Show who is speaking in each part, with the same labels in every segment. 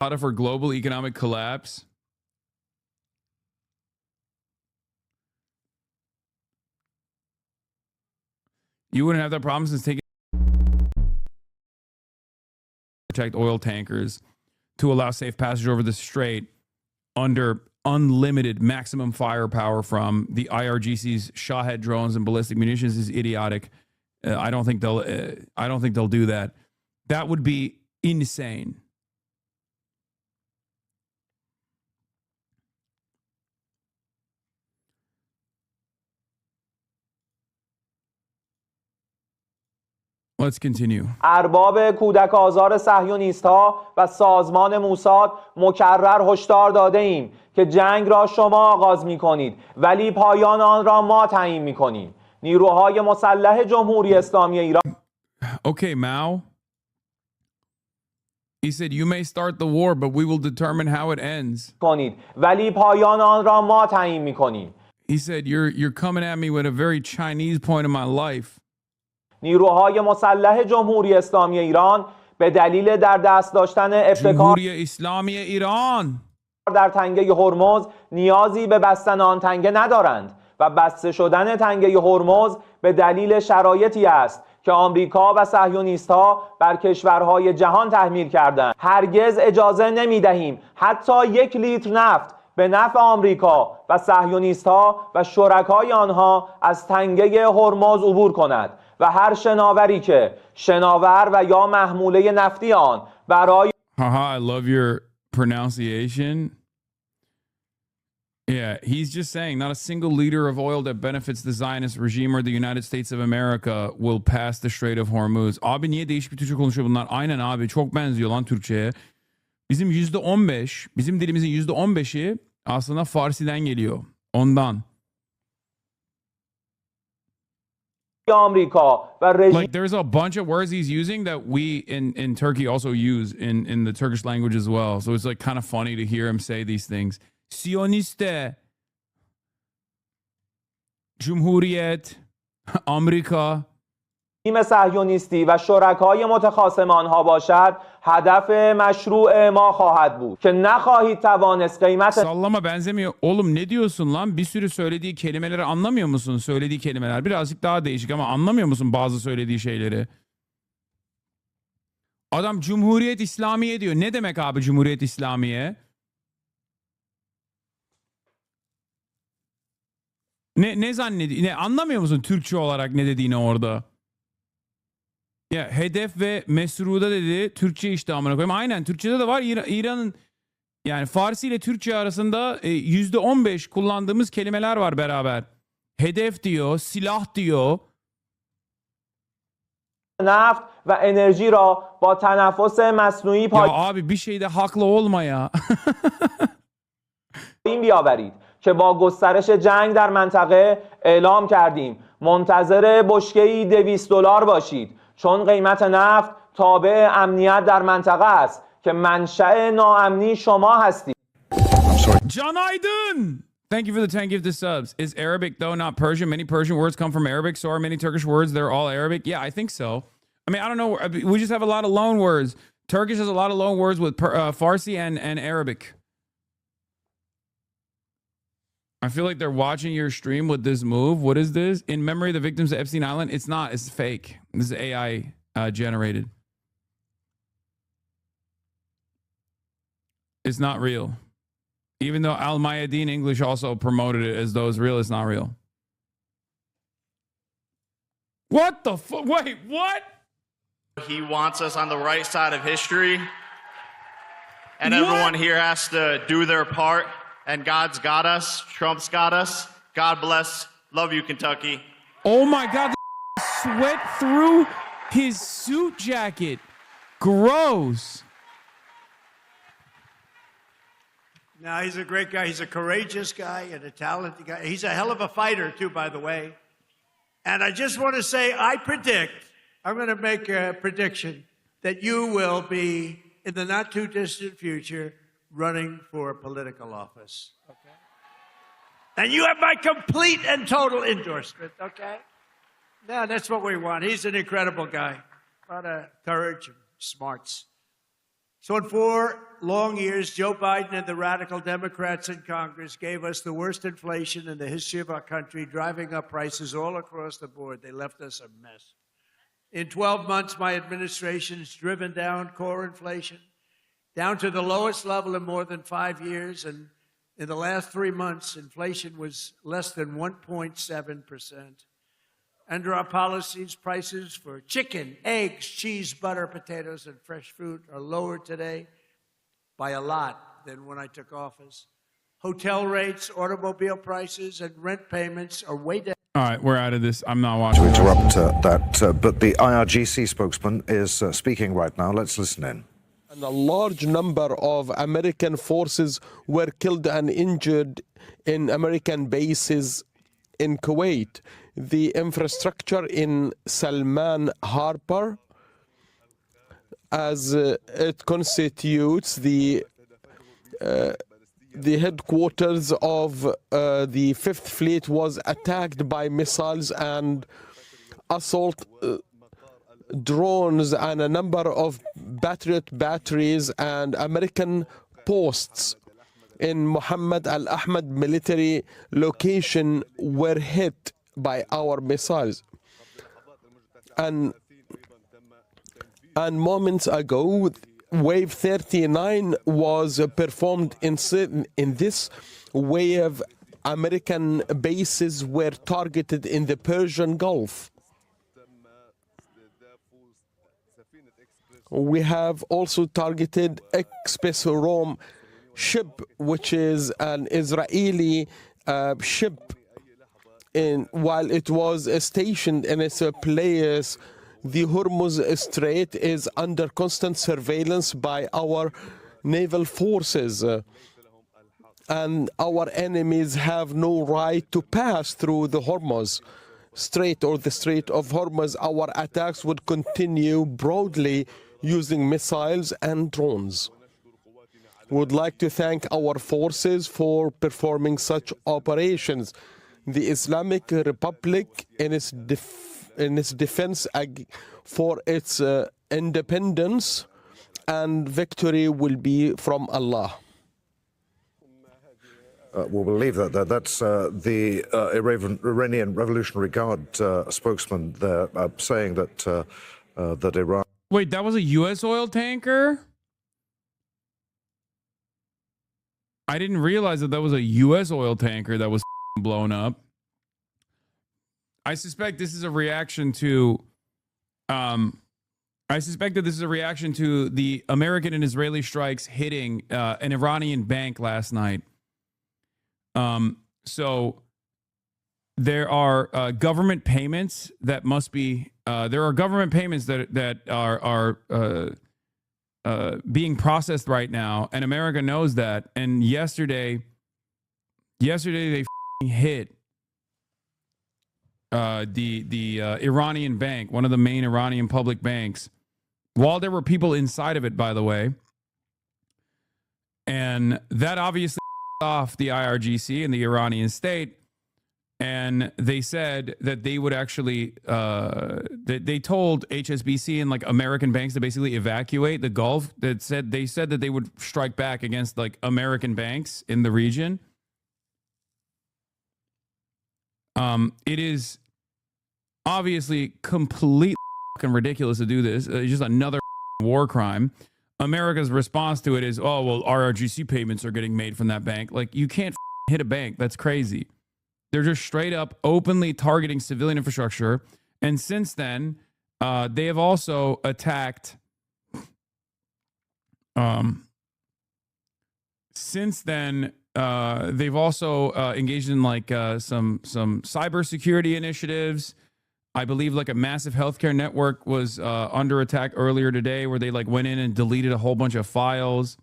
Speaker 1: for global economic collapse. You wouldn't have that problem since taking protect oil tankers to allow safe passage over the strait under unlimited maximum firepower from the IRGC's Shahed drones and ballistic munitions is idiotic. I don't think they'll do that. That would be insane. Let's continue.
Speaker 2: ارباب کودک آزار صهیونیست‌ها و سازمان موساد مکرر هشدار داده ایم که جنگ را شما آغاز می‌کنید ولی پایان آن را ما تعیین می‌کنیم. نیروهای مسلح جمهوری اسلامی ایران
Speaker 1: Okay, Mao. He said you may start the war but we will determine how it ends.
Speaker 2: کنید ولی پایان آن را ما تعیین می‌کنیم.
Speaker 1: He said you're coming at me with a very Chinese point of my life.
Speaker 2: نیروهای مسلح جمهوری اسلامی ایران به دلیل در دست داشتن ابتکار
Speaker 1: جمهوری اسلامی ایران
Speaker 2: در تنگه هرمز نیازی به بستن آن تنگه ندارند و بسته شدن تنگه هرمز به دلیل شرایطی است که آمریکا و صهیونیست‌ها بر کشورهای جهان تحمیل کردند. هرگز اجازه نمی‌دهیم حتی 1 لیتر نفت به نفع آمریکا و صهیونیست‌ها و شرکای آنها از تنگه هرمز عبور کند و هر شناوری که شناور و یا محموله نفتی آن برای
Speaker 1: Haha, I love your pronunciation. Yeah, he's just saying not a single liter of oil that benefits the Zionist regime or the United States of America will pass the Strait of Hormuz. Abi niye değişik bir Türkçe konuşuyor bunlar? Aynen abi, çok benziyor lan Türkçe'ye. Bizim %15, bizim dilimizin %15'i aslında Farsi'den geliyor. Ondan. Like there's a bunch of words he's using that we in Turkey also use in the Turkish language as well. So it's like kind of funny to hear him say these things. Siyoniste, Cumhuriyet, Amerika.
Speaker 2: تیم صهیونیستی و شرکای متخاصم آنها باشد هدف مشروع ما خواهد بود که نخواهید توانست قیمت
Speaker 1: Sallama benzemiyor. Oğlum ne diyorsun lan? Bir sürü söylediği kelimeleri anlamıyor musun? Söylediği kelimeler birazcık daha değişik ama anlamıyor musun bazı söylediği şeyleri? Adam Cumhuriyet İslamiye diyor. Ne demek abi Cumhuriyet İslamiye? Ne zannediyor? Ne anlamıyor musun Türkçe olarak ne dediğini orada? Ya hedef ve mesruda dedi. Türkçe işte amına koyayım. Aynen Türkçede de var. İran'ın yani Farsi ile Türkçe arasında %15 kullandığımız kelimeler var beraber. Hedef diyor, silah diyor.
Speaker 2: نفت و انرژی را با تنفس مصنوعی
Speaker 1: Ya abi bir şeyde haklı olma ya.
Speaker 2: پایین بیاورید که با گسترش جنگ در منطقه اعلام کردیم منتظر بشکه‌ای $200 باشید چون قیمت نفت تابع امنیت در منطقه است که منشأ ناامنی شما هستید.
Speaker 1: Can Aydın! Thank you for the 10 gifted subs. Is Arabic though not Persian? Many Persian words come from Arabic, so are many Turkish words. They're all Arabic. Yeah, I think so. I mean, I don't know. We just have a lot of loan words. Turkish has a lot of loan words with Farsi and Arabic. I feel like they're watching your stream with this move. What is this? In memory of the victims of Epstein Island? It's not. It's fake. This is AI generated. It's not real. Even though Al Mayadeen English also promoted it as though it's real, it's not real. What the fuck? Wait, what?
Speaker 3: He wants us on the right side of history. And everyone here has to do their part. And God's got us. Trump's got us. God bless. Love you, Kentucky.
Speaker 1: Oh my God. The sweat through his suit jacket. Gross.
Speaker 4: No, he's a great guy. He's a courageous guy and a talented guy. He's a hell of a fighter, too, by the way. And I just want to say, I'm going to make a prediction that you will be, in the not-too-distant future, running for political office, okay? And you have my complete and total endorsement, okay? Yeah, that's what we want. He's an incredible guy. A lot of courage and smarts. So in 4 long years, Joe Biden and the radical Democrats in Congress gave us the worst inflation in the history of our country, driving up prices all across the board. They left us a mess. In 12 months, my administration has driven down core inflation down to the lowest level in more than 5 years. And in the last 3 months, inflation was less than 1.7%. Under our policies, prices for chicken, eggs, cheese, butter, potatoes, and fresh fruit are lower today by a lot than when I took office. Hotel rates, automobile prices, and rent payments are way down.
Speaker 1: All right, we're out of this. I'm not watching.
Speaker 5: To interrupt but the IRGC spokesman is speaking right now. Let's listen in.
Speaker 6: And a large number of American forces were killed and injured in American bases in Kuwait. The infrastructure in Salman Harbor, as it constitutes the headquarters of the Fifth Fleet, was attacked by missiles and assault drones and a number of Patriot batteries and American posts in Muhammad al-Ahmad military location were hit by our missiles. And moments ago, Wave 39 was performed in this wave. American bases were targeted in the Persian Gulf. We have also targeted Express Rome ship, which is an Israeli ship. While it was stationed in its place, the Hormuz Strait is under constant surveillance by our naval forces. And our enemies have no right to pass through the Hormuz Strait or the Strait of Hormuz. Our attacks would continue broadly using missiles and drones. Would like to thank our forces for performing such operations. The Islamic Republic, in its defense for its independence and victory, will be from Allah.
Speaker 5: We'll leave that there. That's the Iranian Revolutionary Guard spokesman there saying that that Iran.
Speaker 1: Wait, that was a U.S. oil tanker? I didn't realize that was a U.S. oil tanker that was blown up. I suspect this is a reaction to the American and Israeli strikes hitting an Iranian bank last night. So there are government payments that must be that are being processed right now, and America knows that. And yesterday they hit the Iranian bank, one of the main Iranian public banks, while there were people inside of it, by the way. And that obviously off the IRGC and the Iranian state. And they said that they would actually, they told HSBC and like American banks to basically evacuate the Gulf. They said that they would strike back against like American banks in the region. It is obviously completely fucking ridiculous to do this. It's just another war crime. America's response to it is, oh, well, IRGC payments are getting made from that bank. Like, you can't hit a bank. That's crazy. They're just straight up openly targeting civilian infrastructure. And since then, they have also attacked. Since then, they've also engaged in like some cybersecurity initiatives. I believe like a massive healthcare network was under attack earlier today, where they like went in and deleted a whole bunch of files.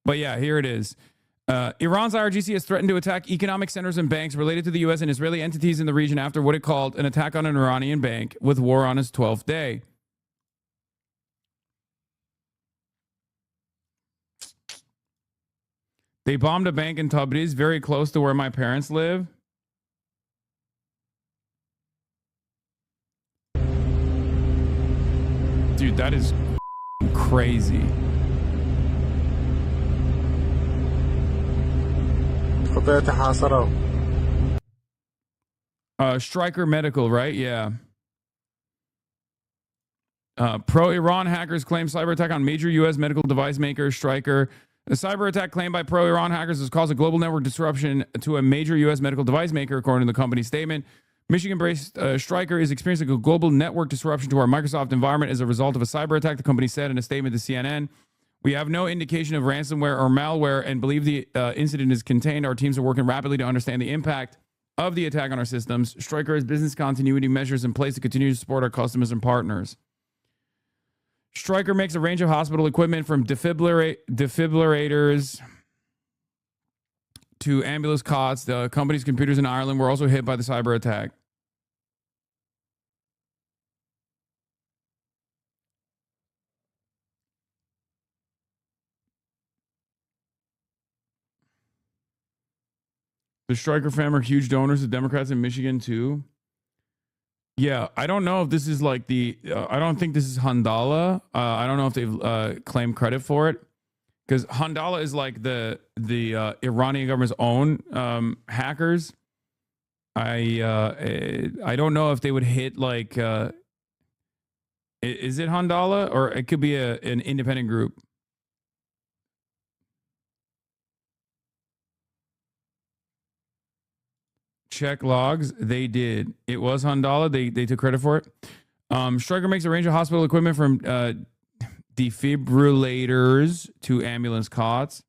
Speaker 1: But yeah, here it is. Iran's IRGC has threatened to attack economic centers and banks related to the U.S. and Israeli entities in the region after what it called an attack on an Iranian bank, with war on its 12th day. They bombed a bank in Tabriz, very close to where my parents live. Dude, that is crazy. Stryker Medical, right? Yeah. Pro-Iran hackers claim cyber attack on major U.S. medical device maker Stryker. The cyber attack claimed by pro-Iran hackers has caused a global network disruption to a major U.S. medical device maker, according to the company's statement. Michigan-based Stryker is experiencing a global network disruption to our Microsoft environment as a result of a cyber attack, the company said in a statement to CNN. We have no indication of ransomware or malware and believe the incident is contained. Our teams are working rapidly to understand the impact of the attack on our systems. Stryker has business continuity measures in place to continue to support our customers and partners. Stryker makes a range of hospital equipment from defibrillators to ambulance cots. The company's computers in Ireland were also hit by the cyber attack. The Stryker family are huge donors to Democrats in Michigan too. Yeah, I don't know if this is like I don't think this is Handala. I don't know if they've claimed credit for it, because Handala is like the Iranian government's own hackers. I don't know if they would hit like is it Handala, or it could be an independent group. Check logs. They did. It was Handala. They took credit for it. Stryker makes a range of hospital equipment from defibrillators to ambulance cots.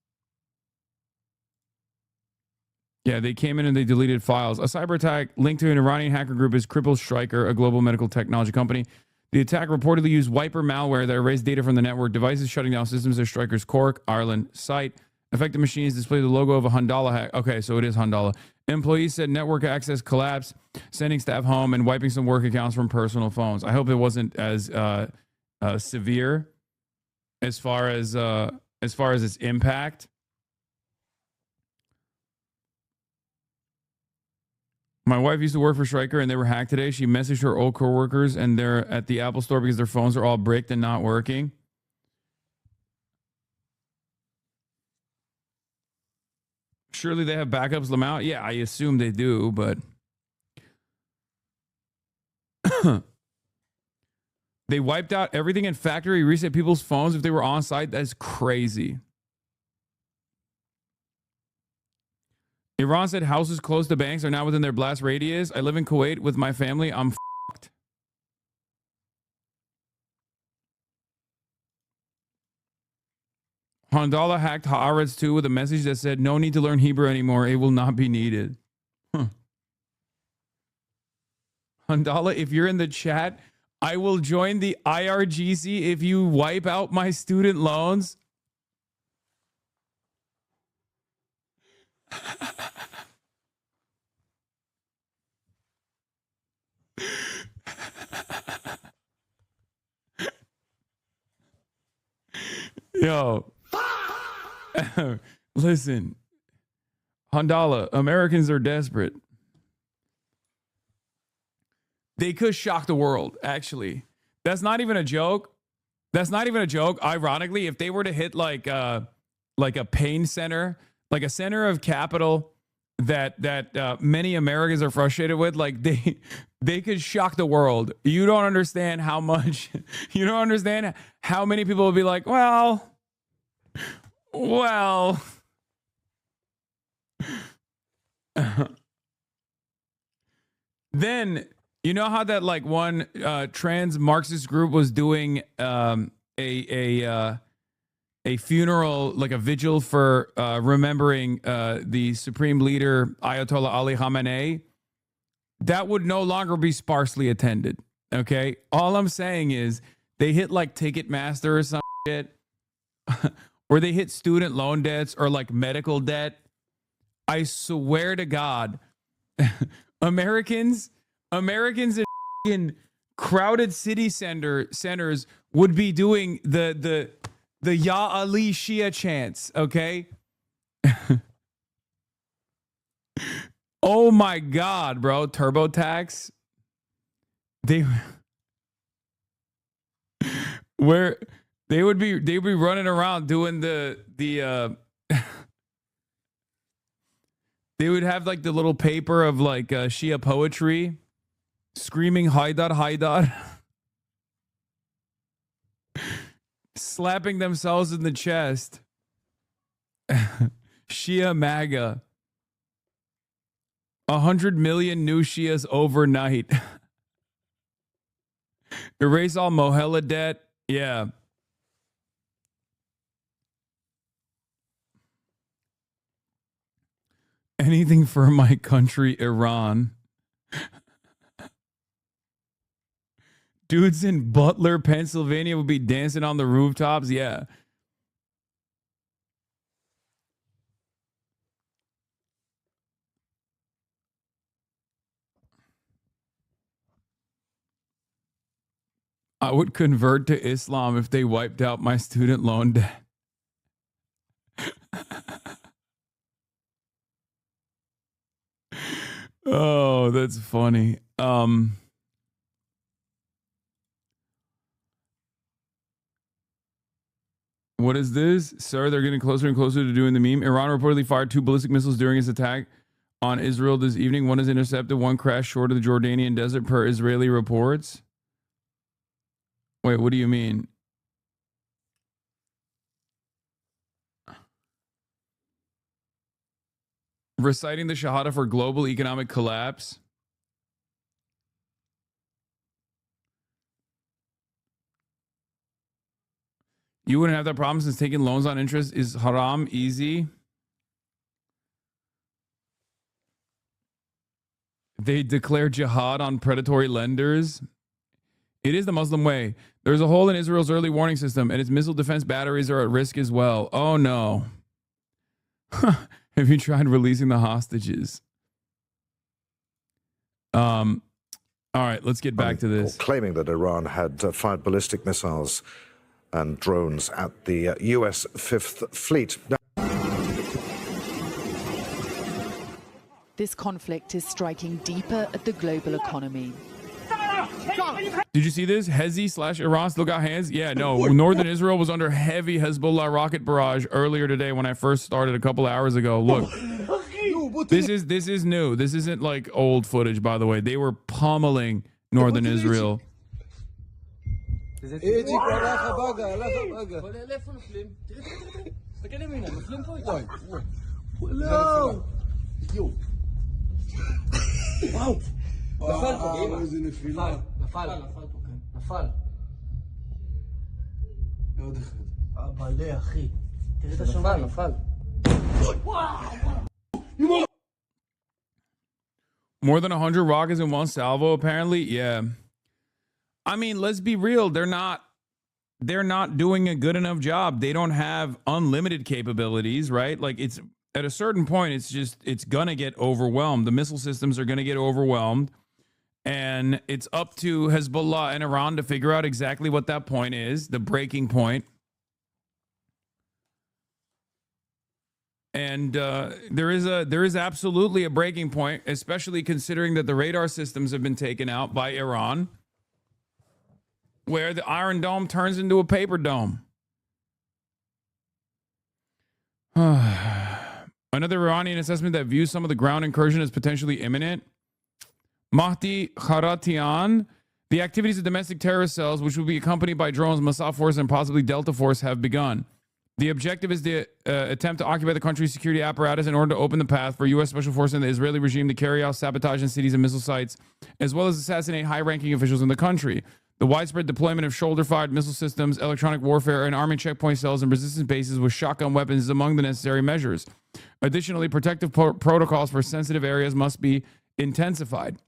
Speaker 1: Yeah, they came in and they deleted files. A cyber attack linked to an Iranian hacker group has crippled Stryker, a global medical technology company. The attack reportedly used wiper malware that erased data from the network devices, shutting down systems at Stryker's Cork, Ireland site. Affected machines display the logo of a Handala hack. Okay, so it is Handala. Employees said network access collapsed, sending staff home and wiping some work accounts from personal phones. I hope it wasn't as severe as far as its impact. My wife used to work for Stryker and they were hacked today. She messaged her old coworkers and they're at the Apple store because their phones are all bricked and not working. Surely they have backups, Lamau. Yeah, I assume they do, but they wiped out everything in factory, reset people's phones if they were on site. That's crazy. Iran said houses close to banks are now within their blast radius. I live in Kuwait with my family. I'm fucked. Handala hacked Haaretz too with a message that said, no need to learn Hebrew anymore. It will not be needed. Huh. Handala, if you're in the chat, I will join the IRGC if you wipe out my student loans. Yo. Listen, Handala, Americans are desperate. They could shock the world, actually. That's not even a joke. That's not even a joke. Ironically, if they were to hit like a pain center, like a center of capital that many Americans are frustrated with, like they could shock the world. You don't understand how much, you don't understand how many people will be like, well, then you know how that like one trans Marxist group was doing a funeral, like a vigil for remembering the supreme leader Ayatollah Ali Khamenei. That would no longer be sparsely attended. Okay, all I'm saying is they hit like Ticketmaster or some shit. Or they hit student loan debts or like medical debt. I swear to God, Americans in crowded city centers would be doing the Ya Ali Shia chants, okay? Oh my God, bro. TurboTax. They'd be running around doing the They would have like the little paper of like Shia poetry, screaming Haidar, Haidar, slapping themselves in the chest. Shia MAGA. 100 million new Shias overnight. Erase all Mohela debt. Yeah. Anything for my country, Iran. Dudes in Butler, Pennsylvania would be dancing on the rooftops. Yeah. I would convert to Islam if they wiped out my student loan debt. Oh, that's funny. What is this? Sir, they're getting closer and closer to doing the meme. Iran reportedly fired 2 ballistic missiles during its attack on Israel this evening. One is intercepted, one crashed short of the Jordanian desert per Israeli reports. Wait, what do you mean? Reciting the Shahada for global economic collapse. You wouldn't have that problem since taking loans on interest is haram, easy. They declare jihad on predatory lenders. It is the Muslim way. There's a hole in Israel's early warning system, and its missile defense batteries are at risk as well. Oh, no. Have you tried releasing the hostages? All right, let's get back to this.
Speaker 5: Claiming that Iran had fired ballistic missiles and drones at the U.S. Fifth Fleet.
Speaker 7: This conflict is striking deeper at the global economy.
Speaker 1: Did you see this? Hezi/Iran still got hands? Yeah, no. Northern Israel was under heavy Hezbollah rocket barrage earlier today when I first started a couple hours ago. Look, this is new. This isn't like old footage, by the way. They were pummeling Northern Israel. More than 100 rockets in one salvo, apparently. Yeah. I mean, let's be real. They're not doing a good enough job. They don't have unlimited capabilities, right? Like, it's at a certain point, it's gonna get overwhelmed. The missile systems are gonna get overwhelmed. And it's up to Hezbollah and Iran to figure out exactly what that point is, the breaking point. And there is absolutely a breaking point, especially considering that the radar systems have been taken out by Iran, where the Iron Dome turns into a paper dome. Another Iranian assessment that views some of the ground incursion as potentially imminent. Mahdi Kharatian, the activities of domestic terrorist cells, which will be accompanied by drones, Mossad Force, and possibly Delta Force, have begun. The objective is the attempt to occupy the country's security apparatus in order to open the path for U.S. Special Forces and the Israeli regime to carry out sabotage in cities and missile sites, as well as assassinate high-ranking officials in the country. The widespread deployment of shoulder-fired missile systems, electronic warfare, and army checkpoint cells and resistance bases with shotgun weapons is among the necessary measures. Additionally, protective protocols for sensitive areas must be intensified.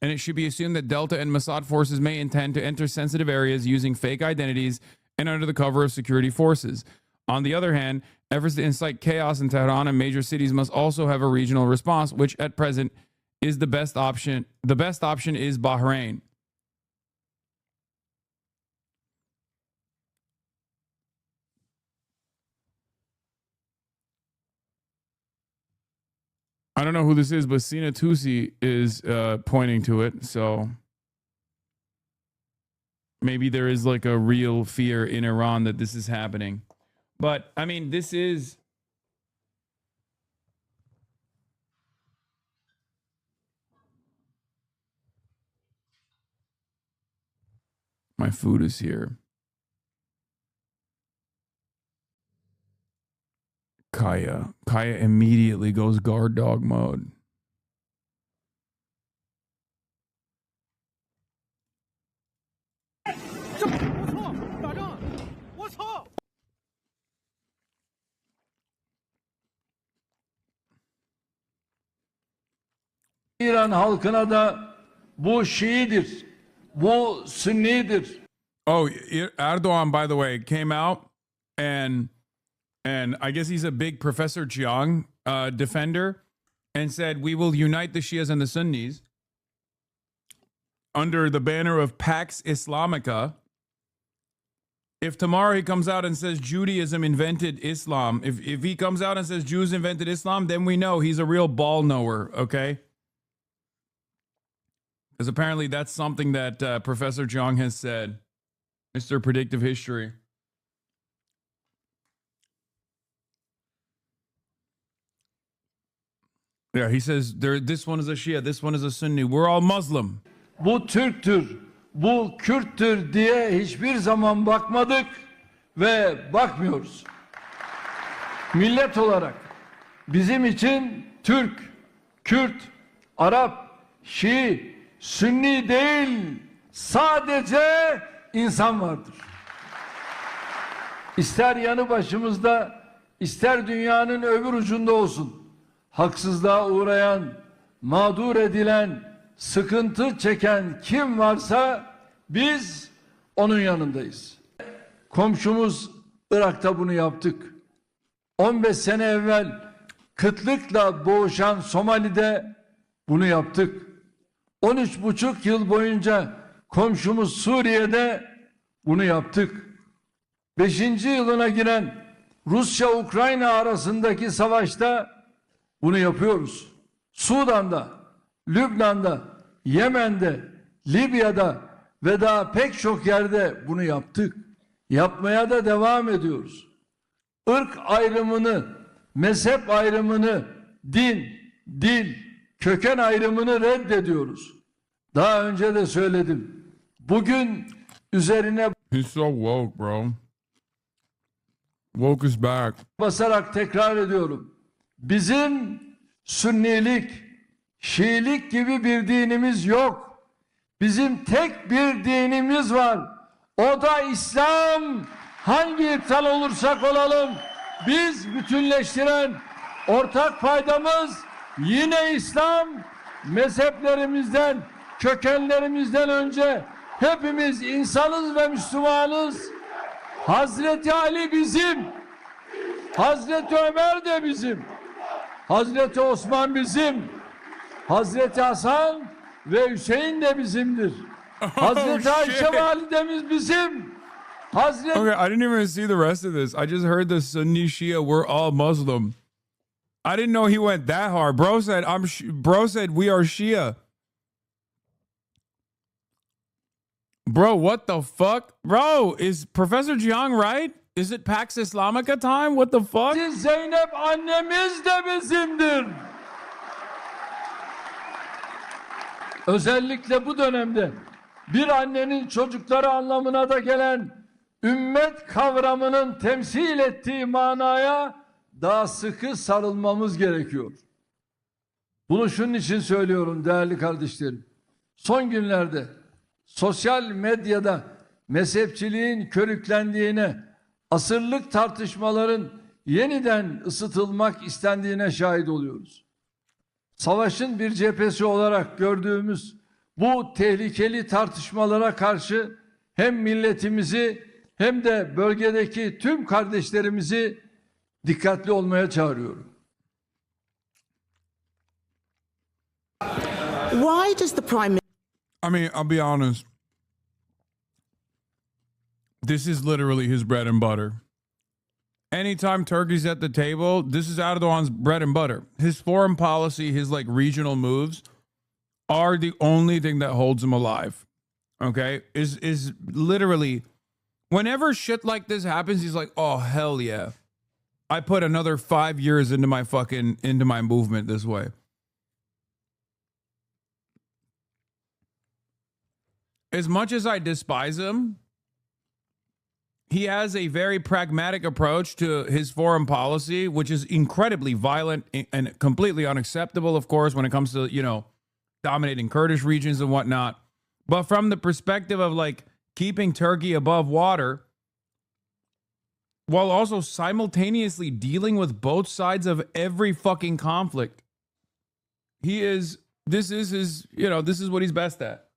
Speaker 1: And it should be assumed that Delta and Mossad forces may intend to enter sensitive areas using fake identities and under the cover of security forces. On the other hand, efforts to incite chaos in Tehran and major cities must also have a regional response, which at present is the best option. The best option is Bahrain. I don't know who this is, but Sina Tusi is pointing to it. So maybe there is like a real fear in Iran that this is happening. But I mean, this is My food is here. Kaya immediately goes guard dog mode.
Speaker 8: İran halkına da bu Şiidir, bu Sünnidir.
Speaker 1: Oh, Erdogan, by the way, came out and I guess he's a big Professor Jiang defender and said we will unite the Shias and the Sunnis under the banner of Pax Islamica. If tomorrow he comes out and says Judaism invented Islam, if he comes out and says Jews invented Islam, then we know he's a real ball knower, okay? Because apparently that's something that Professor Jiang has said. Mr. Predictive History. Yeah, he says this one is a Shia, this one is a Sunni. We're all Muslim.
Speaker 8: Bu Türktür, bu Kürttür diye hiçbir zaman bakmadık ve bakmıyoruz. Millet olarak bizim için Türk, Kürt, Arap, Şii, Sünni değil, sadece insan vardır. İster yanı başımızda, ister dünyanın öbür ucunda olsun. Haksızlığa uğrayan, mağdur edilen, sıkıntı çeken kim varsa biz onun yanındayız. Komşumuz Irak'ta bunu yaptık. 15 sene evvel kıtlıkla boğuşan Somali'de bunu yaptık. 13,5 yıl boyunca komşumuz Suriye'de bunu yaptık. 5. yılına giren Rusya-Ukrayna arasındaki savaşta bunu yapıyoruz. Sudan'da, Lübnan'da, Yemen'de, Libya'da ve daha pek çok yerde bunu yaptık. Yapmaya da devam ediyoruz. Irk ayrımını, mezhep ayrımını, din, dil, köken ayrımını reddediyoruz. Daha önce de söyledim. Bugün üzerine
Speaker 1: He's so woke, bro. Woke is back.
Speaker 8: basarak tekrar ediyorum. Bizim Sünnilik, Şiilik gibi bir dinimiz yok. Bizim tek bir dinimiz var. O da İslam. Hangi ırktan olursak olalım, biz bütünleştiren ortak paydamız yine İslam. Mezheplerimizden, kökenlerimizden önce hepimiz insanız ve Müslümanız. Hazreti Ali bizim, Hazreti Ömer de bizim, Hazreti Osman bizim, Hazreti Hasan ve Hüseyin de bizimdir. Hazreti Ayşe validemiz bizim. Hazreti
Speaker 1: Okay, I didn't even see the rest of this. I just heard the Sunni Shia, we're all Muslim. I didn't know he went that hard. Bro said bro said we are Shia. Bro, what the fuck? Bro, is Professor Jiang right? Is it Pax Islamica time? What the fuck?
Speaker 8: Zeynep annemiz de bizimdir. Özellikle bu dönemde bir annenin çocukları anlamına da gelen ümmet kavramının temsil ettiği manaya daha sıkı sarılmamız gerekiyor. Bunu şunun için söylüyorum değerli kardeşlerim. Son günlerde sosyal medyada mezhepçiliğin körüklendiğine, asırlık tartışmaların yeniden ısıtılmak istendiğine şahit oluyoruz. Savaşın bir cephesi olarak gördüğümüz bu tehlikeli tartışmalara karşı hem milletimizi hem de bölgedeki tüm kardeşlerimizi dikkatli olmaya çağırıyorum.
Speaker 9: Why does the Prime Minister...
Speaker 1: I mean, I'll be honest. This is literally his bread and butter. Anytime Turkey's at the table, this is Erdogan's bread and butter. His foreign policy, his like regional moves are the only thing that holds him alive. Okay? Is literally whenever shit like this happens, he's like, "Oh, hell yeah. I put another 5 years into my movement this way." as much as I despise him, he has a very pragmatic approach to his foreign policy, which is incredibly violent and completely unacceptable, of course, when it comes to, you know, dominating Kurdish regions and whatnot. But from the perspective of like keeping Turkey above water while also simultaneously dealing with both sides of every fucking conflict, this is what he's best at.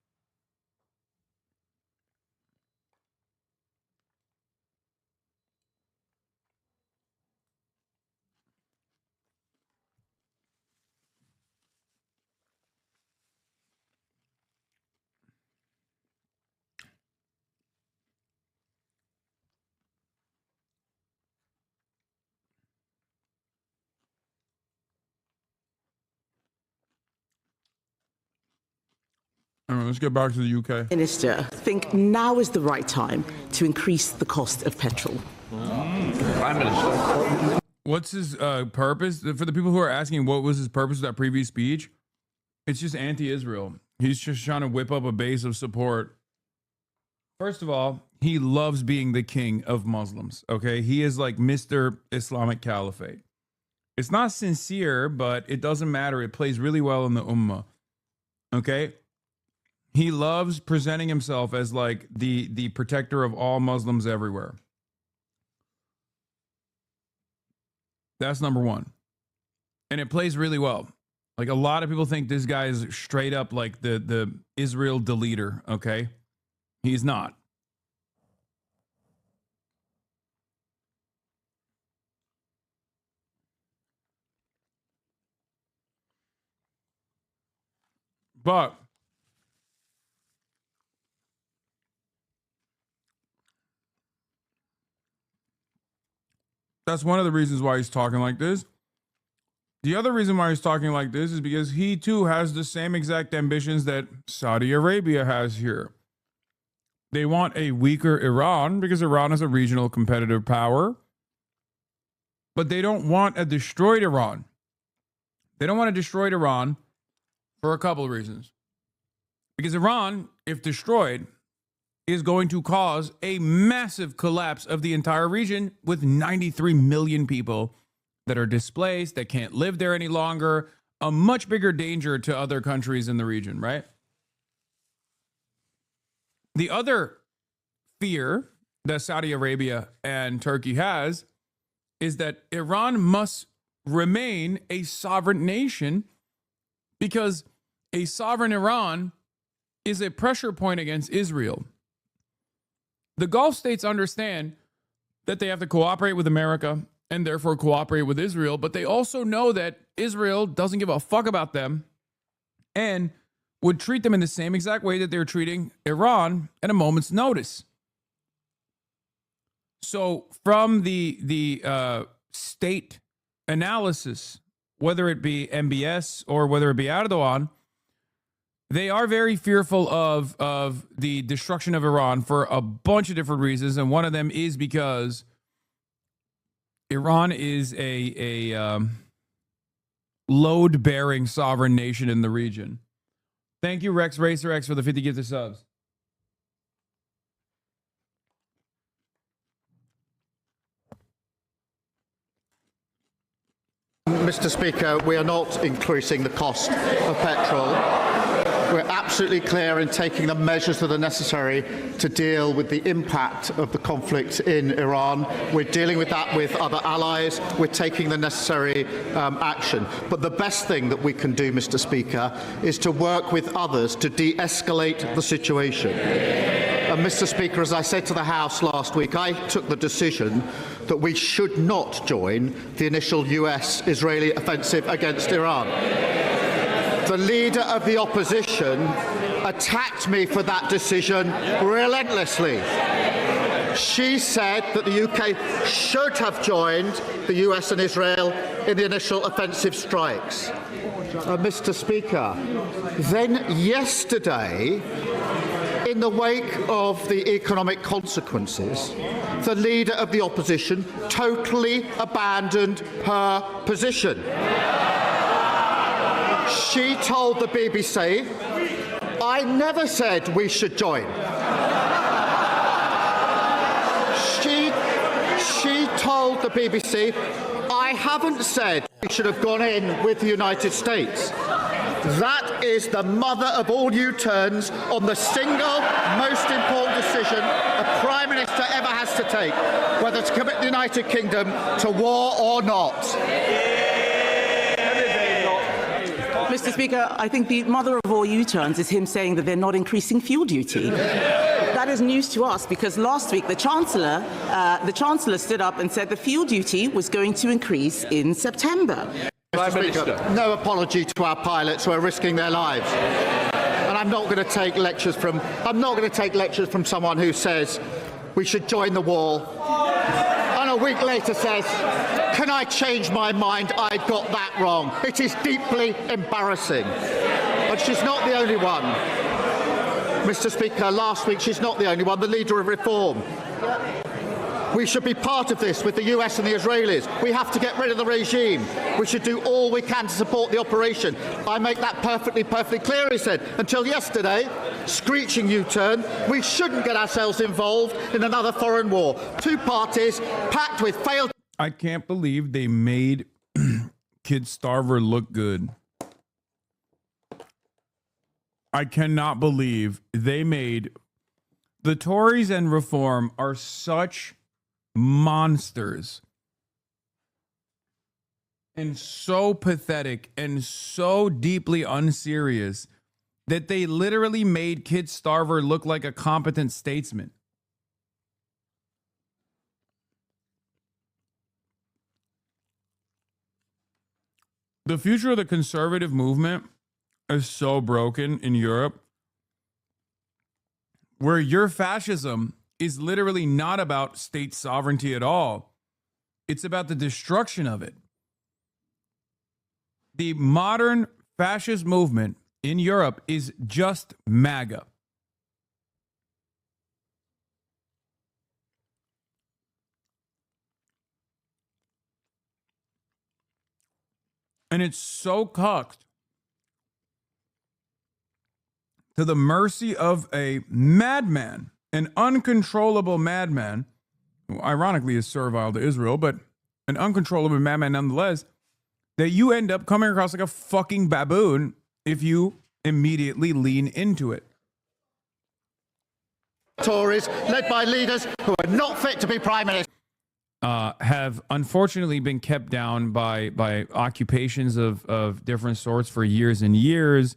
Speaker 1: All right, let's get back to the UK.
Speaker 9: Minister, think now is the right time to increase the cost of petrol?
Speaker 10: Prime Minister.
Speaker 1: What's his purpose? For the people who are asking what was his purpose of that previous speech, it's just anti-Israel. He's just trying to whip up a base of support. First of all, he loves being the king of Muslims, okay? He is like Mr. Islamic Caliphate. It's not sincere, but it doesn't matter. It plays really well in the Ummah, okay? He loves presenting himself as like the protector of all Muslims everywhere. That's number one. And it plays really well. Like a lot of people think this guy is straight up like the Israel deleter, okay? He's not. But that's one of the reasons why he's talking like this. The other reason why he's talking like this is because he too has the same exact ambitions that Saudi Arabia has here. They want a weaker Iran because Iran is a regional competitive power. But they don't want a destroyed Iran. They don't want a destroyed Iran for a couple of reasons. Because Iran, if destroyed, is going to cause a massive collapse of the entire region with 93 million people that are displaced, that can't live there any longer, a much bigger danger to other countries in the region, right? The other fear that Saudi Arabia and Turkey has is that Iran must remain a sovereign nation because a sovereign Iran is a pressure point against Israel. The Gulf states understand that they have to cooperate with America and therefore cooperate with Israel, but they also know that Israel doesn't give a fuck about them and would treat them in the same exact way that they're treating Iran at a moment's notice. So from the state analysis, whether it be MBS or whether it be Erdogan, they are very fearful of the destruction of Iran for a bunch of different reasons, and one of them is because Iran is a load-bearing sovereign nation in the region. Thank you, Rex Racer X, for the 50 gifted subs.
Speaker 11: Mr. Speaker, we are not increasing the cost of petrol. We're absolutely clear in taking the measures that are necessary to deal with the impact of the conflict in Iran. We're dealing with that with other allies. We're taking the necessary action. But the best thing that we can do, Mr. Speaker, is to work with others to de-escalate the situation. And Mr. Speaker, as I said to the House last week, I took the decision that we should not join the initial US-Israeli offensive against Iran. The leader of the opposition attacked me for that decision relentlessly. She said that the UK should have joined the US and Israel in the initial offensive strikes. Mr. Speaker, then yesterday, in the wake of the economic consequences, the leader of the opposition totally abandoned her position. She told the BBC, I never said we should join. She told the BBC, I haven't said we should have gone in with the United States. That is the mother of all U-turns on the single most important decision a Prime Minister ever has to take, whether to commit the United Kingdom to war or not.
Speaker 9: Mr. Speaker, I think the mother of all U-turns is him saying that they're not increasing fuel duty. That is news to us because last week the Chancellor stood up and said the fuel duty was going to increase in September.
Speaker 11: Mr. Speaker, no apology to our pilots who are risking their lives. And I'm not going to take lectures from someone who says we should join the war and a week later says, can I change my mind? I got that wrong. It is deeply embarrassing. But she's not the only one. Mr. Speaker, last week she's not the only one, the leader of Reform. We should be part of this with the US and the Israelis. We have to get rid of the regime. We should do all we can to support the operation. I make that perfectly clear, he said. Until yesterday, screeching U-turn, we shouldn't get ourselves involved in another foreign war. Two parties packed with failed...
Speaker 1: I can't believe they made Kid Starver look good. I cannot believe they made... The Tories and Reform are such monsters and so pathetic and so deeply unserious that they literally made Kid Starver look like a competent statesman. The future of the conservative movement is so broken in Europe, where your fascism is literally not about state sovereignty at all. It's about the destruction of it. The modern fascist movement in Europe is just MAGA. And it's so cucked to the mercy of a madman, an uncontrollable madman, who ironically is servile to Israel, but an uncontrollable madman nonetheless, that you end up coming across like a fucking baboon if you immediately lean into it.
Speaker 11: Tories, led by leaders who are not fit to be Prime Minister.
Speaker 1: Have unfortunately been kept down by occupations of different sorts for years and years,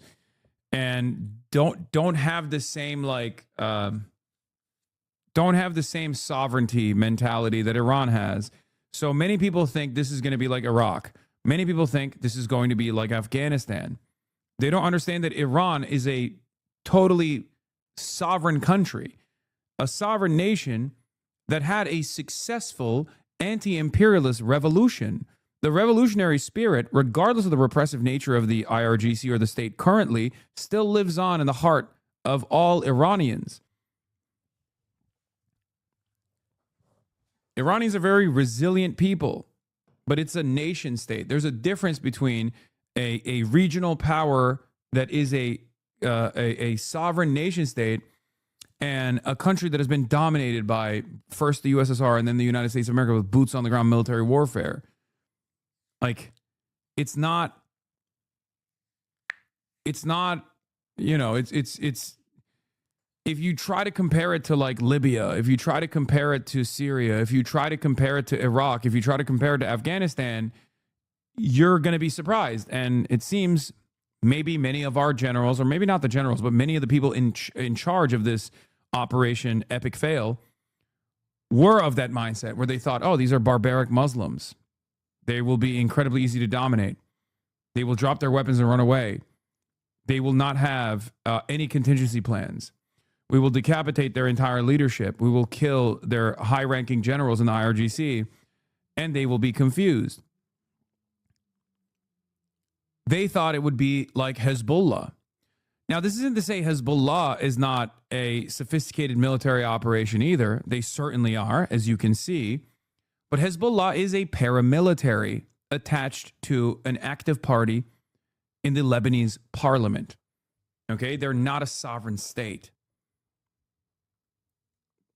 Speaker 1: and don't have the same don't have the same sovereignty mentality that Iran has. So many people think this is going to be like Iraq. Many people think this is going to be like Afghanistan. They don't understand that Iran is a totally sovereign country, a sovereign nation that had a successful anti-imperialist revolution. The revolutionary spirit, regardless of the repressive nature of the IRGC or the state currently, still lives on in the heart of all Iranians. Iranians are very resilient people, but it's a nation state. There's a difference between a regional power that is a sovereign nation state and a country that has been dominated by first the USSR and then the United States of America with boots on the ground military warfare. Like, it's not, you know, it's, if you try to compare it to like Libya, if you try to compare it to Syria, if you try to compare it to Iraq, if you try to compare it to Afghanistan, you're going to be surprised. And it seems maybe many of our generals, or maybe not the generals, but many of the people in charge of this Operation Epic Fail were of that mindset where they thought, oh, these are barbaric Muslims. They will be incredibly easy to dominate. They will drop their weapons and run away. They will not have any contingency plans. We will decapitate their entire leadership. We will kill their high-ranking generals in the IRGC, and they will be confused. They thought it would be like Hezbollah. Now, this isn't to say Hezbollah is not a sophisticated military operation either. They certainly are, as you can see. But Hezbollah is a paramilitary attached to an active party in the Lebanese parliament. Okay, they're not a sovereign state.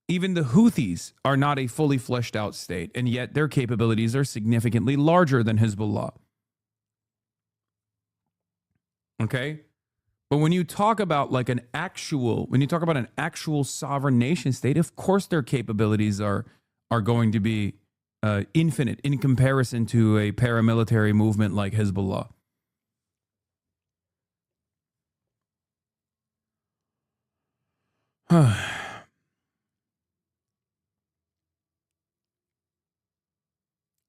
Speaker 1: Even the Houthis are not a fully fleshed out state, and yet their capabilities are significantly larger than Hezbollah. Okay? But when you talk about like an actual sovereign nation state, of course their capabilities are going to be infinite in comparison to a paramilitary movement like Hezbollah.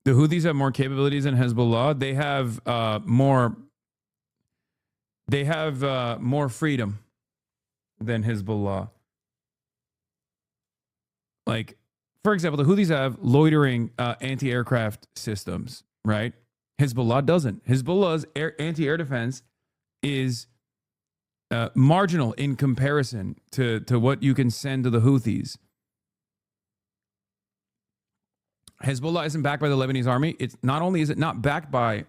Speaker 1: The Houthis have more capabilities than Hezbollah. They have more freedom than Hezbollah. Like, for example, the Houthis have loitering anti-aircraft systems, right? Hezbollah doesn't. Hezbollah's anti-air defense is marginal in comparison to what you can send to the Houthis. Hezbollah isn't backed by the Lebanese army. It's not only is it not backed by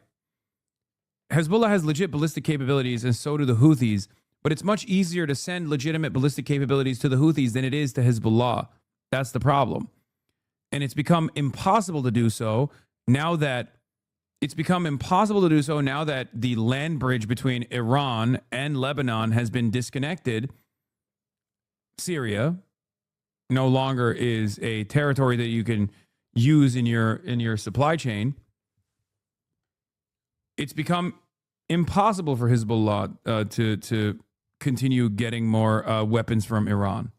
Speaker 1: Hezbollah has legit ballistic capabilities, and so do the Houthis, but it's much easier to send legitimate ballistic capabilities to the Houthis than it is to Hezbollah. That's the problem. And it's become impossible to do so now that the land bridge between Iran and Lebanon has been disconnected. Syria no longer is a territory that you can use in your supply chain. It's become impossible for Hezbollah to continue getting more weapons from Iran.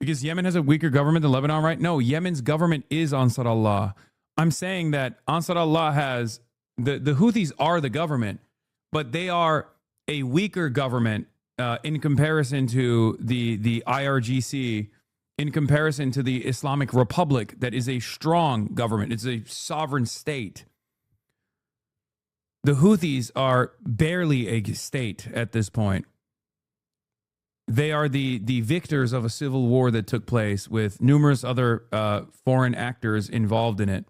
Speaker 1: Because Yemen has a weaker government than Lebanon, right? No, Yemen's government is Ansar Allah. I'm saying that Ansar Allah has the Houthis are the government, but they are a weaker government in comparison to the IRGC, in comparison to the Islamic Republic that is a strong government. It's a sovereign state. The Houthis are barely a state at this point. They are the victors of a civil war that took place with numerous other foreign actors involved in it.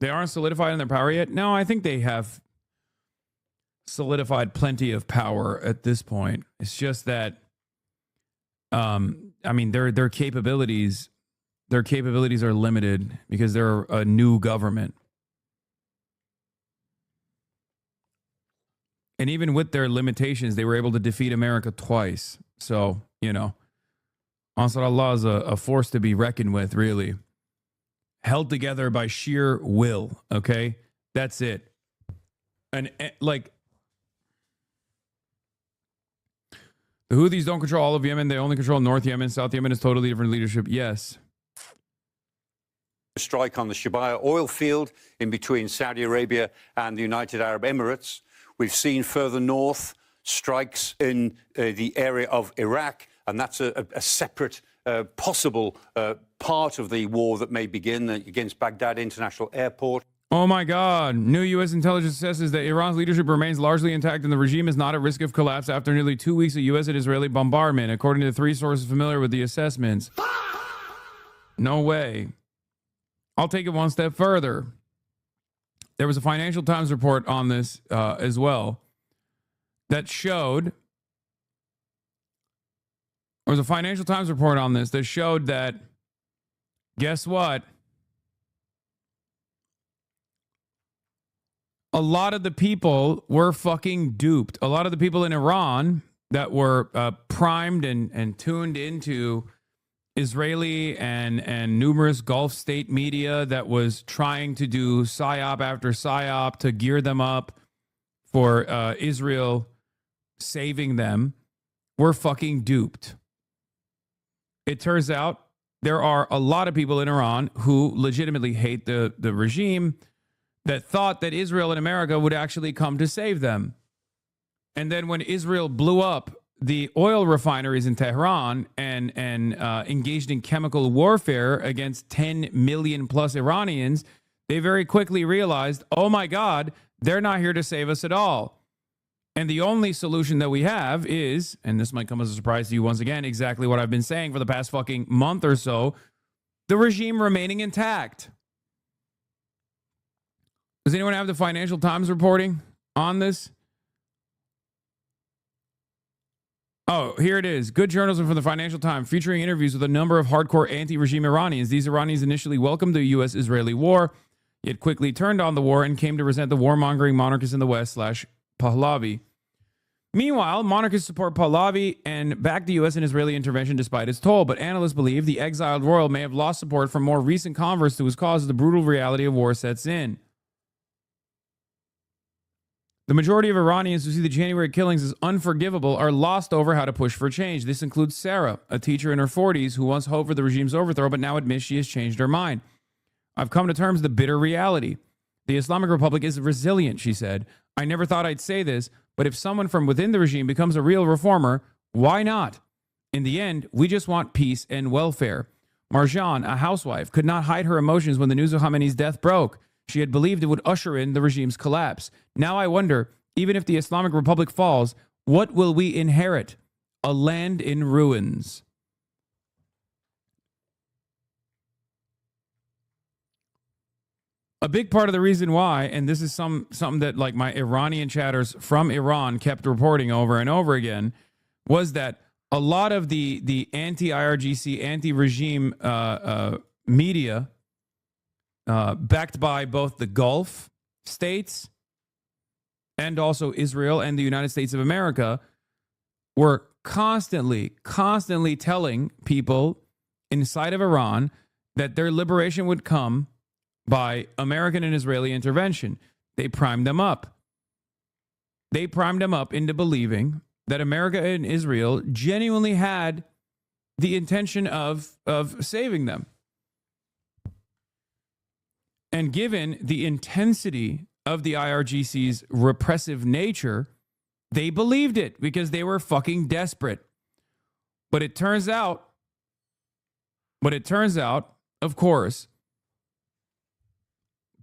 Speaker 1: They aren't solidified in their power yet? No, I think they have solidified plenty of power at this point. It's just that, I mean, their capabilities are limited because they're a new government. And even with their limitations, they were able to defeat America twice. So, you know, Ansar Allah is a force to be reckoned with, really. Held together by sheer will, okay? That's it. And like, the Houthis don't control all of Yemen. They only control North Yemen. South Yemen is totally different leadership. Yes.
Speaker 12: Strike on the Shabaya oil field in between Saudi Arabia and the United Arab Emirates. We've seen further north strikes in the area of Iraq, and that's a separate possible part of the war that may begin against Baghdad International Airport.
Speaker 1: Oh my God. New U.S. intelligence assesses that Iran's leadership remains largely intact and the regime is not at risk of collapse after nearly 2 weeks of U.S. and Israeli bombardment, according to 3 sources familiar with the assessments. No way. I'll take it one step further. There was a Financial Times report on this as well that showed... There was a Financial Times report on this that showed that, guess what? A lot of the people were fucking duped. A lot of the people in Iran that were primed and tuned into Israeli and numerous Gulf state media that was trying to do psyop after psyop to gear them up for Israel saving them were fucking duped. It turns out there are a lot of people in Iran who legitimately hate the regime that thought that Israel and America would actually come to save them. And then when Israel blew up the oil refineries in Tehran and engaged in chemical warfare against 10 million plus Iranians, they very quickly realized, oh my God, they're not here to save us at all. And the only solution that we have is, and this might come as a surprise to you once again, exactly what I've been saying for the past fucking month or so, the regime remaining intact. Does anyone have the Financial Times reporting on this? Oh, here it is. Good journalism from the Financial Times featuring interviews with a number of hardcore anti-regime Iranians. These Iranians initially welcomed the U.S.-Israeli war, yet quickly turned on the war and came to resent the warmongering monarchists in the West / Pahlavi. Meanwhile, monarchists support Pahlavi and back the U.S. and Israeli intervention despite its toll, but analysts believe the exiled royal may have lost support from more recent converts to his cause as the brutal reality of war sets in. The majority of Iranians who see the January killings as unforgivable are lost over how to push for change. This includes Sarah, a teacher in her 40s who once hoped for the regime's overthrow but now admits she has changed her mind. I've come to terms with the bitter reality. The Islamic Republic is resilient, she said. I never thought I'd say this, but if someone from within the regime becomes a real reformer, why not? In the end, we just want peace and welfare. Marjan, a housewife, could not hide her emotions when the news of Khamenei's death broke. She had believed it would usher in the regime's collapse. Now I wonder, even if the Islamic Republic falls, what will we inherit? A land in ruins. A big part of the reason why, and this is something that like my Iranian chatters from Iran kept reporting over and over again, was that a lot of the anti-IRGC, anti-regime media, backed by both the Gulf states and also Israel and the United States of America, were constantly telling people inside of Iran that their liberation would come by American and Israeli intervention. They primed them up. They primed them up into believing that America and Israel genuinely had the intention of saving them. And given the intensity of the IRGC's repressive nature, they believed it because they were fucking desperate. But it turns out, of course,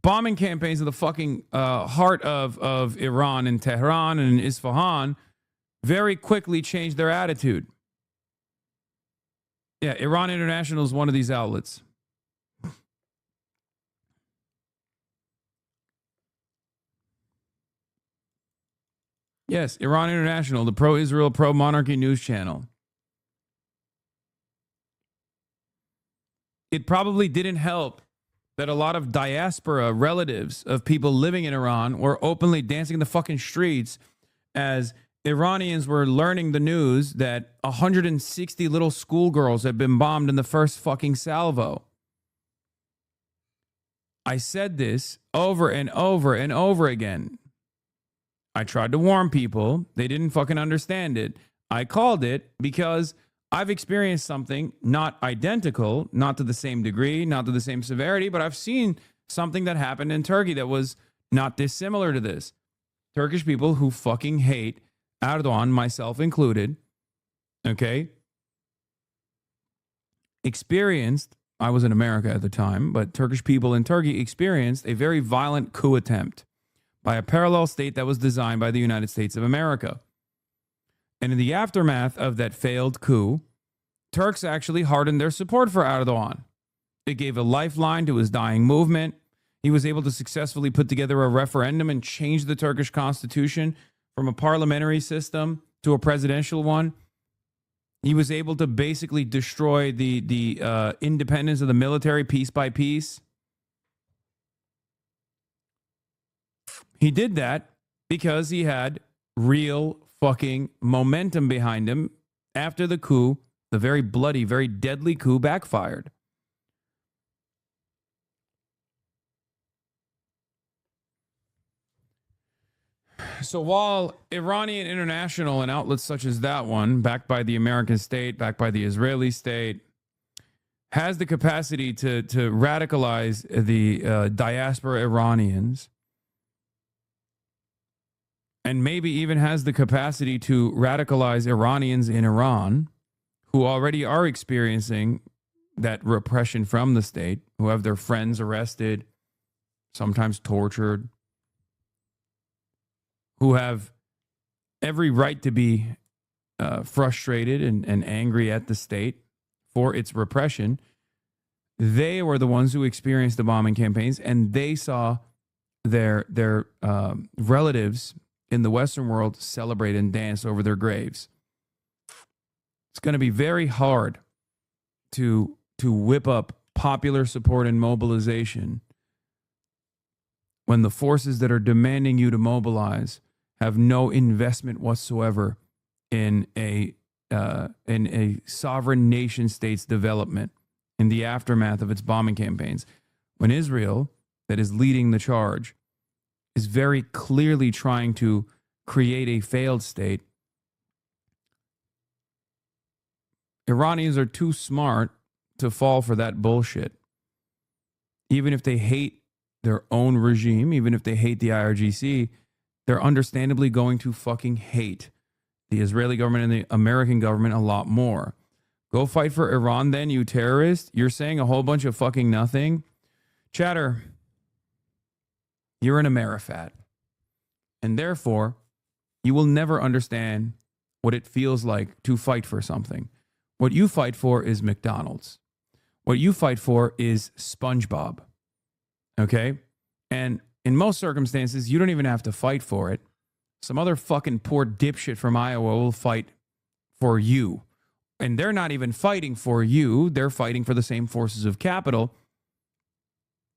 Speaker 1: bombing campaigns in the fucking heart of Iran and Tehran and Isfahan very quickly changed their attitude. Yeah, Iran International is one of these outlets. Yes, Iran International, the pro-Israel, pro-monarchy news channel. It probably didn't help that a lot of diaspora relatives of people living in Iran were openly dancing in the fucking streets as Iranians were learning the news that 160 little schoolgirls had been bombed in the first fucking salvo. I said this over and over and over again. I tried to warn people. They didn't fucking understand it. I called it because I've experienced something not identical, not to the same degree, not to the same severity, but I've seen something that happened in Turkey that was not dissimilar to this. Turkish people who fucking hate Erdogan, myself included, okay, experienced, I was in America at the time, but Turkish people in Turkey experienced a very violent coup attempt by a parallel state that was designed by the United States of America. And in the aftermath of that failed coup, Turks actually hardened their support for Erdogan. It gave a lifeline to his dying movement. He was able to successfully put together a referendum and change the Turkish constitution from a parliamentary system to a presidential one. He was able to basically destroy the independence of the military piece by piece. He did that because he had real fucking momentum behind him after the coup, the very bloody, very deadly coup backfired. So while Iranian International and outlets such as that one, backed by the American state, backed by the Israeli state, has the capacity to radicalize the diaspora Iranians, and maybe even has the capacity to radicalize Iranians in Iran who already are experiencing that repression from the state, who have their friends arrested, sometimes tortured, who have every right to be frustrated and angry at the state for its repression. They were the ones who experienced the bombing campaigns, and they saw their relatives in the Western world celebrate and dance over their graves. It's going to be very hard to whip up popular support and mobilization when the forces that are demanding you to mobilize have no investment whatsoever in a sovereign nation state's development in the aftermath of its bombing campaigns. When Israel, that is leading the charge, is very clearly trying to create a failed state, Iranians are too smart to fall for that bullshit. Even if they hate their own regime, even if they hate the IRGC, they're understandably going to fucking hate the Israeli government and the American government a lot more. Go fight for Iran then, you terrorist. You're saying a whole bunch of fucking nothing. Chatter, you're an Amerifat. And therefore, you will never understand what it feels like to fight for something. What you fight for is McDonald's. What you fight for is SpongeBob. Okay? And in most circumstances, you don't even have to fight for it. Some other fucking poor dipshit from Iowa will fight for you. And they're not even fighting for you. They're fighting for the same forces of capital.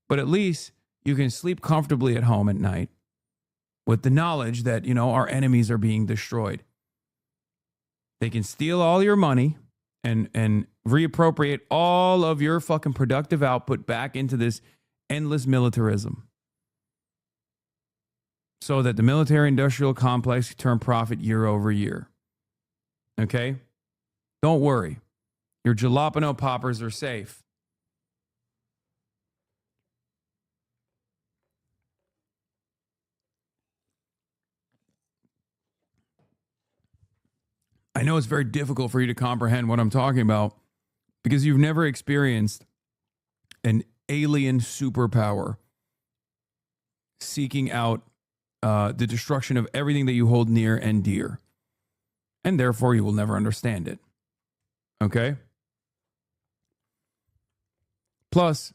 Speaker 1: But at least you can sleep comfortably at home at night with the knowledge that, our enemies are being destroyed. They can steal all your money and reappropriate all of your fucking productive output back into this endless militarism, so that the military-industrial complex can turn profit year over year. Okay? Don't worry. Your jalapeno poppers are safe. I know it's very difficult for you to comprehend what I'm talking about because you've never experienced an alien superpower seeking out the destruction of everything that you hold near and dear. And therefore, you will never understand it. Okay? Plus,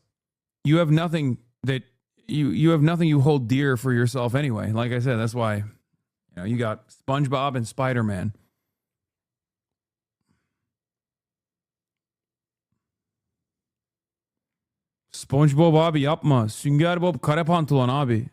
Speaker 1: you have nothing that you have nothing you hold dear for yourself anyway. Like I said, that's why you got SpongeBob and Spider-Man. SpongeBob abi yapma. Sünger Bob kare pantolon abi.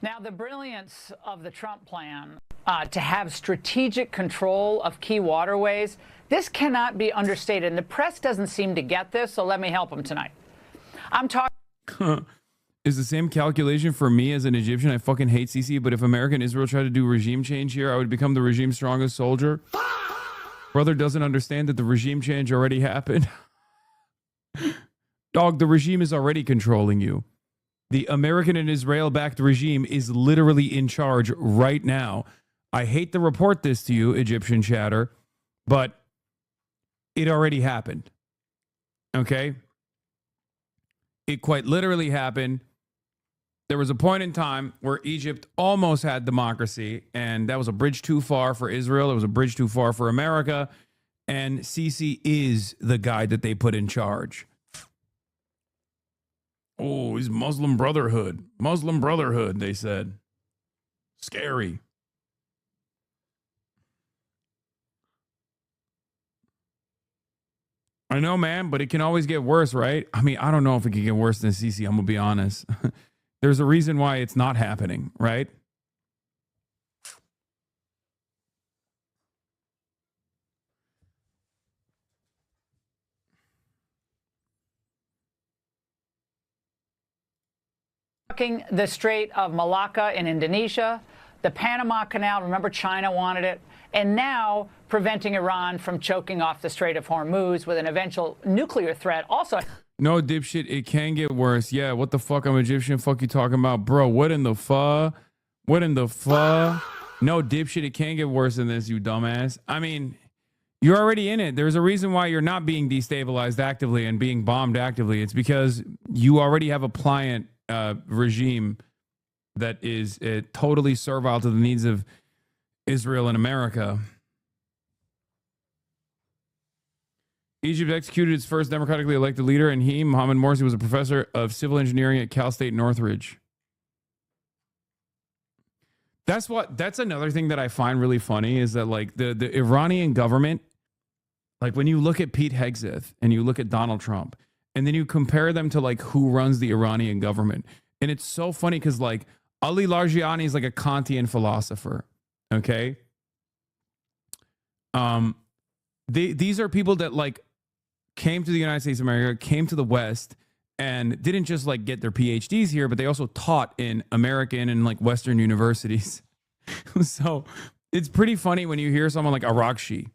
Speaker 13: Now, the brilliance of the Trump plan to have strategic control of key waterways, this cannot be understated. And the press doesn't seem to get this, so let me help them tonight. I'm talking...
Speaker 1: Is the same calculation for me as an Egyptian. I fucking hate Sisi, but if America and Israel tried to do regime change here, I would become the regime's strongest soldier. Brother doesn't understand that the regime change already happened. Dog, the regime is already controlling you. The American and Israel-backed regime is literally in charge right now. I hate to report this to you, Egyptian chatter, but it already happened. Okay? It quite literally happened. There was a point in time where Egypt almost had democracy, and that was a bridge too far for Israel. It was a bridge too far for America, and Sisi is the guy that they put in charge. Oh, he's Muslim Brotherhood. Muslim Brotherhood, they said. Scary. I know, man, but it can always get worse, right? I mean, I don't know if it can get worse than Sisi, I'm going to be honest. There's a reason why it's not happening, right?
Speaker 13: The Strait of Malacca in Indonesia, the Panama Canal, remember China wanted it, and now preventing Iran from choking off the Strait of Hormuz with an eventual nuclear threat also.
Speaker 1: No, dipshit, it can get worse. Yeah, what the fuck, I'm Egyptian, fuck you talking about? Bro, what in the fuck? What in the fuck? No, dipshit, it can get worse than this, you dumbass. I mean, you're already in it. There's a reason why you're not being destabilized actively and being bombed actively. It's because you already have a pliant regime that is totally servile to the needs of Israel and America. Egypt executed its first democratically elected leader, and he, Mohamed Morsi, was a professor of civil engineering at Cal State Northridge. That's another thing that I find really funny is that like the Iranian government, like when you look at Pete Hegseth and you look at Donald Trump and then you compare them to like who runs the Iranian government. And it's so funny because like Ali Larijani is like a Kantian philosopher. Okay. These are people that like came to the United States of America, came to the West, and didn't just like get their PhDs here, but they also taught in American and like Western universities. So it's pretty funny when you hear someone like Arakshi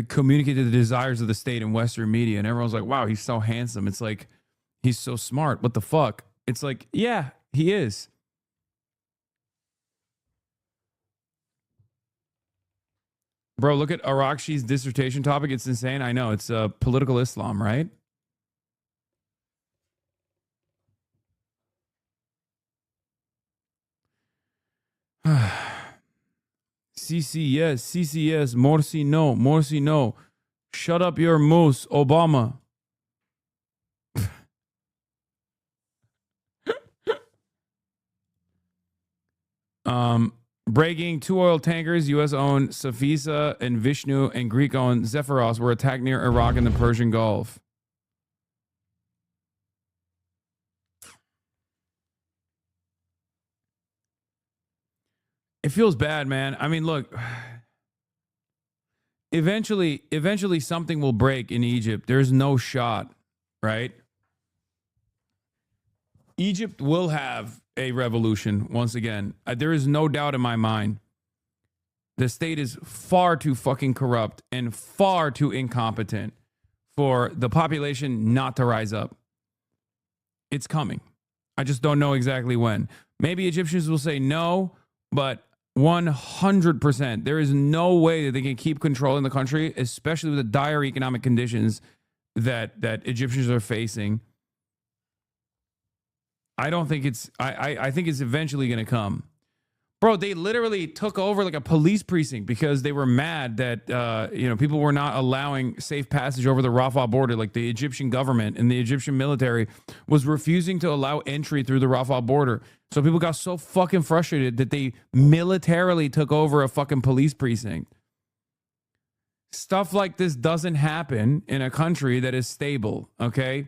Speaker 1: communicate the desires of the state in Western media, and everyone's like, wow, he's so handsome. It's like, he's so smart. What the fuck? It's like, yeah, he is. Bro, look at Arakshi's dissertation topic. It's insane. I know. It's political Islam, right? CC yes, CC yes, Morsi no, Morsi no. Shut up your moose, Obama. Breaking 2 oil tankers, U.S.-owned Safisa and Vishnu and Greek-owned Zephyros were attacked near Iraq in the Persian Gulf. It feels bad, man. I mean, look, eventually something will break in Egypt. There's no shot, right? Egypt will have a revolution once again. There is no doubt in my mind. The state is far too fucking corrupt and far too incompetent for the population not to rise up. It's coming. I just don't know exactly when. Maybe Egyptians will say no, but 100%, there is no way that they can keep controlling the country, especially with the dire economic conditions that Egyptians are facing. I don't think it's, I think it's eventually going to come. Bro, they literally took over like a police precinct because they were mad that, people were not allowing safe passage over the Rafah border. Like the Egyptian government and the Egyptian military was refusing to allow entry through the Rafah border. So people got so fucking frustrated that they militarily took over a fucking police precinct. Stuff like this doesn't happen in a country that is stable, okay?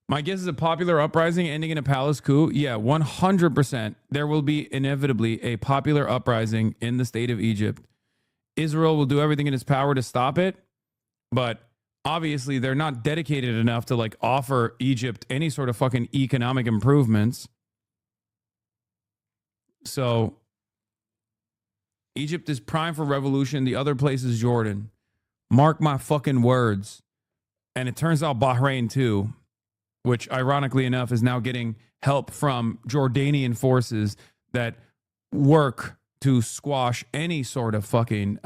Speaker 1: My guess is a popular uprising ending in a palace coup. Yeah, 100%. There will be inevitably a popular uprising in the state of Egypt. Israel will do everything in its power to stop it, but obviously they're not dedicated enough to like offer Egypt any sort of fucking economic improvements. So Egypt is prime for revolution. The other place is Jordan. Mark my fucking words. And it turns out Bahrain too, which ironically enough is now getting help from Jordanian forces that work to squash any sort of fucking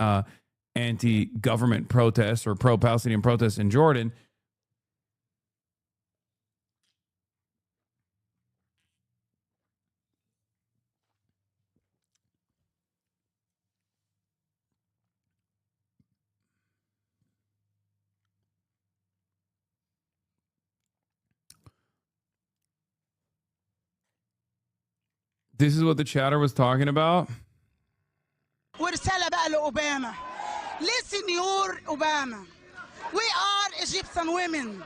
Speaker 1: anti-government protests or pro-Palestinian protests in Jordan. This is what the chatter was talking about.
Speaker 14: ورسالة بقى لأوباما. Listen, your Obama. We are Egyptian women.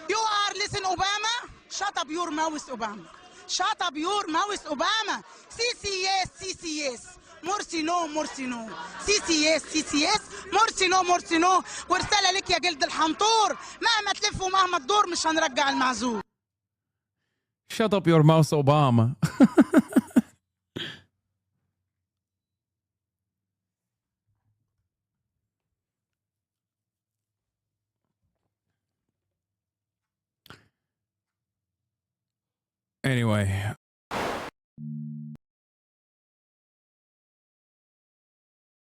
Speaker 14: You are, listen, Obama. Shut up your mouth, Obama. Shut up your mouth, Obama. CC yes, CC yes. مرسي نو مرسي نو سيسي يس سيسي يس مرسي نو مرسي نو ورسالة لك يا جلد الحنطور مهما تلف ومهما تدور مش هنرجع المعزول.
Speaker 1: Shut up your mouth, Obama. Anyway,